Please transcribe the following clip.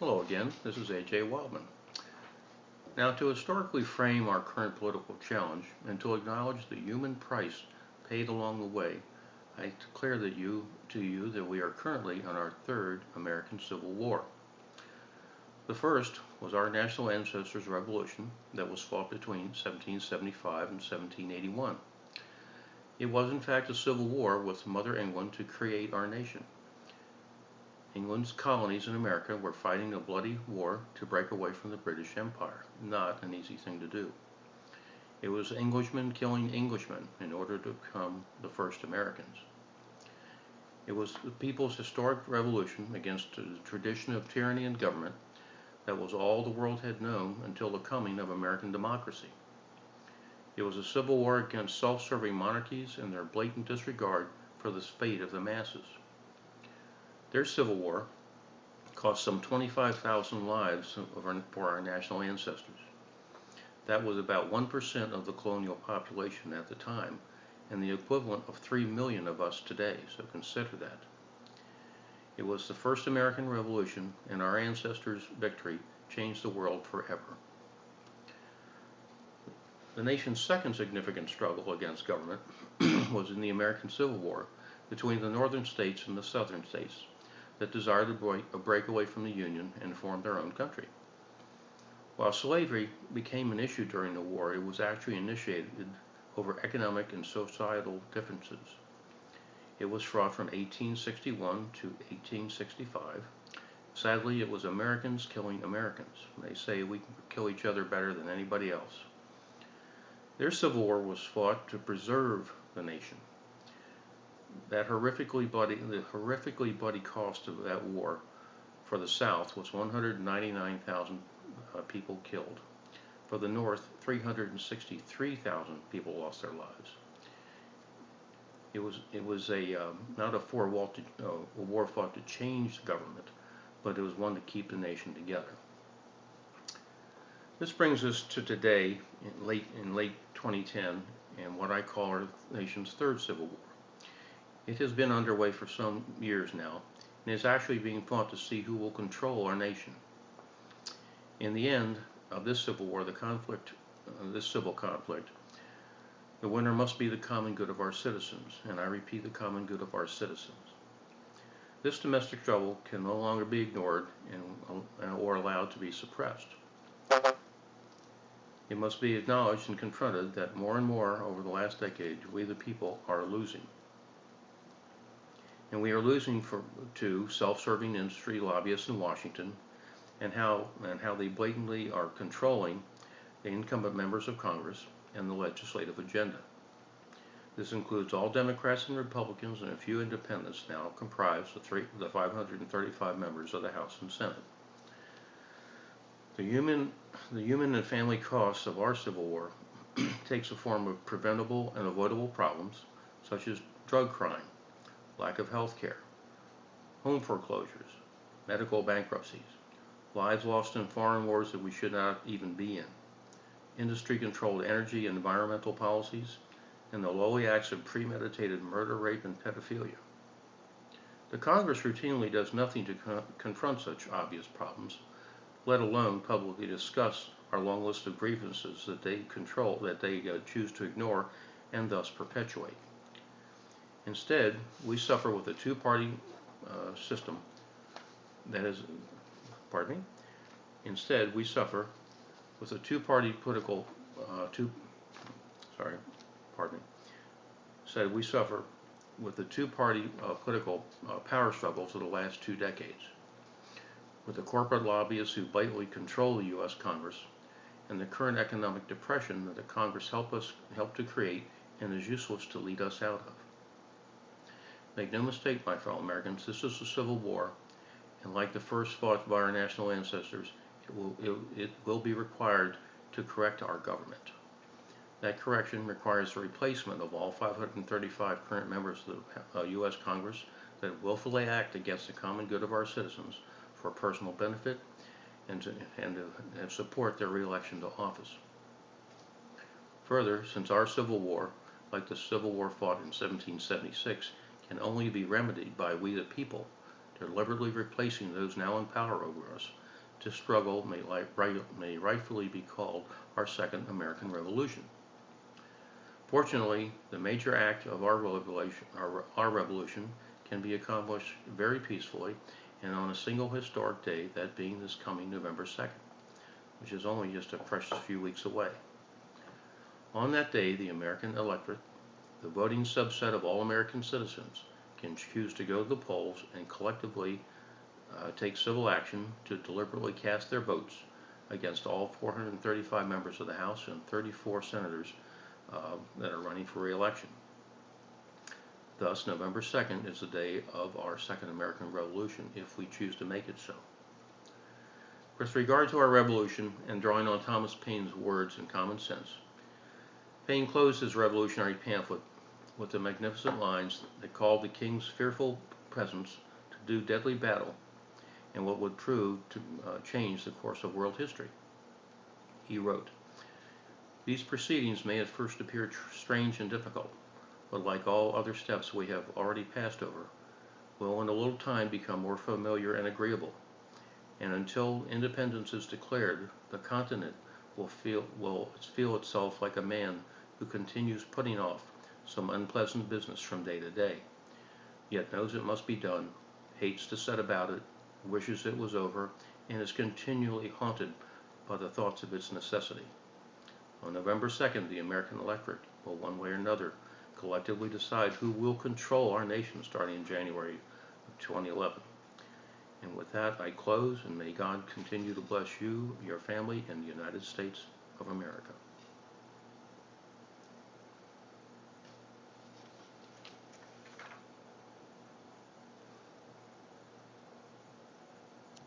Hello again, this is A.J. Wildman. Now, to historically frame our current political challenge and to acknowledge the human price paid along the way, I declare to you that we are currently on our third American Civil War. The first was our national ancestors' revolution that was fought between 1775 and 1781. It was in fact a civil war with Mother England to create our nation. England's colonies in America were fighting a bloody war to break away from the British Empire. Not an easy thing to do. It was Englishmen killing Englishmen in order to become the first Americans. It was the people's historic revolution against the tradition of tyranny and government that was all the world had known until the coming of American democracy. It was a civil war against self-serving monarchies and their blatant disregard for the fate of the masses. Their civil war cost some 25,000 lives for our national ancestors. That was about 1% of the colonial population at the time, and the equivalent of 3 million of us today, so consider that. It was the first American Revolution, and our ancestors' victory changed the world forever. The nation's second significant struggle against government was in the American Civil War between the northern states and the southern states that desired a breakaway from the Union and form their own country. While slavery became an issue during the war, it was actually initiated over economic and societal differences. It was fraught from 1861 to 1865. Sadly, it was Americans killing Americans. They say we can kill each other better than anybody else. Their Civil War was fought to preserve the nation. The horrifically bloody cost of that war for the South was 199,000 people killed. For the North, 363,000 people lost their lives. It was not a war fought to change the government, but it was one to keep the nation together. This brings us to today, in late 2010, and what I call our nation's third Civil War. It has been underway for some years now, and is actually being fought to see who will control our nation. In the end of this Civil War, this civil conflict, the winner must be the common good of our citizens, and I repeat, the common good of our citizens. This domestic struggle can no longer be ignored or allowed to be suppressed. It must be acknowledged and confronted that more and more over the last decade, we the people are losing. And we are losing to self-serving industry lobbyists in Washington, and how they blatantly are controlling the incumbent members of Congress and the legislative agenda. This includes all Democrats and Republicans, and a few independents now comprise the 535 members of the House and Senate. The human and family costs of our Civil War takes the form of preventable and avoidable problems such as drug crime, lack of health care, home foreclosures, medical bankruptcies, lives lost in foreign wars that we should not even be in, industry-controlled energy and environmental policies, and the lowly acts of premeditated murder, rape, and pedophilia. The Congress routinely does nothing to confront such obvious problems, let alone publicly discuss our long list of grievances that they choose to ignore and thus perpetuate. Instead, we suffer with a two-party system that is, pardon me. Instead, we suffer with a two-party political, we suffer with the two-party political power struggles of the last 2 decades, with the corporate lobbyists who blatantly control the U.S. Congress, and the current economic depression that the Congress helped to create and is useless to lead us out of. Make no mistake, my fellow Americans, this is a civil war, and like the first fought by our national ancestors, it will be required to correct our government. That correction requires the replacement of all 535 current members of the U.S. Congress that willfully act against the common good of our citizens for personal benefit and to support their reelection to office. Further, since our Civil War, like the Civil War fought in 1776, can only be remedied by we the people deliberately replacing those now in power over us This struggle may rightfully be called our Second American Revolution. Fortunately, the major act of our revolution can be accomplished very peacefully and on a single historic day, that being this coming November 2nd, which is only just a precious few weeks away. On that day, the American electorate, the voting subset of all American citizens, can choose to go to the polls and collectively take civil action to deliberately cast their votes against all 435 members of the House and 34 senators that are running for re-election. Thus, November 2nd is the day of our Second American Revolution, if we choose to make it so. With regard to our revolution, and drawing on Thomas Paine's words and common sense, Paine closed his revolutionary pamphlet with the magnificent lines that called the king's fearful presence to do deadly battle and what would prove to change the course of world history. He wrote, "These proceedings may at first appear strange and difficult, but like all other steps we have already passed over, will in a little time become more familiar and agreeable, and until independence is declared, the continent will feel itself like a man who continues putting off some unpleasant business from day to day, yet knows it must be done, hates to set about it, wishes it was over, and is continually haunted by the thoughts of its necessity. On November 2nd, the American electorate will, one way or another, collectively decide who will control our nation starting in January of 2011. And with that, I close, and may God continue to bless you, your family, and the United States of America."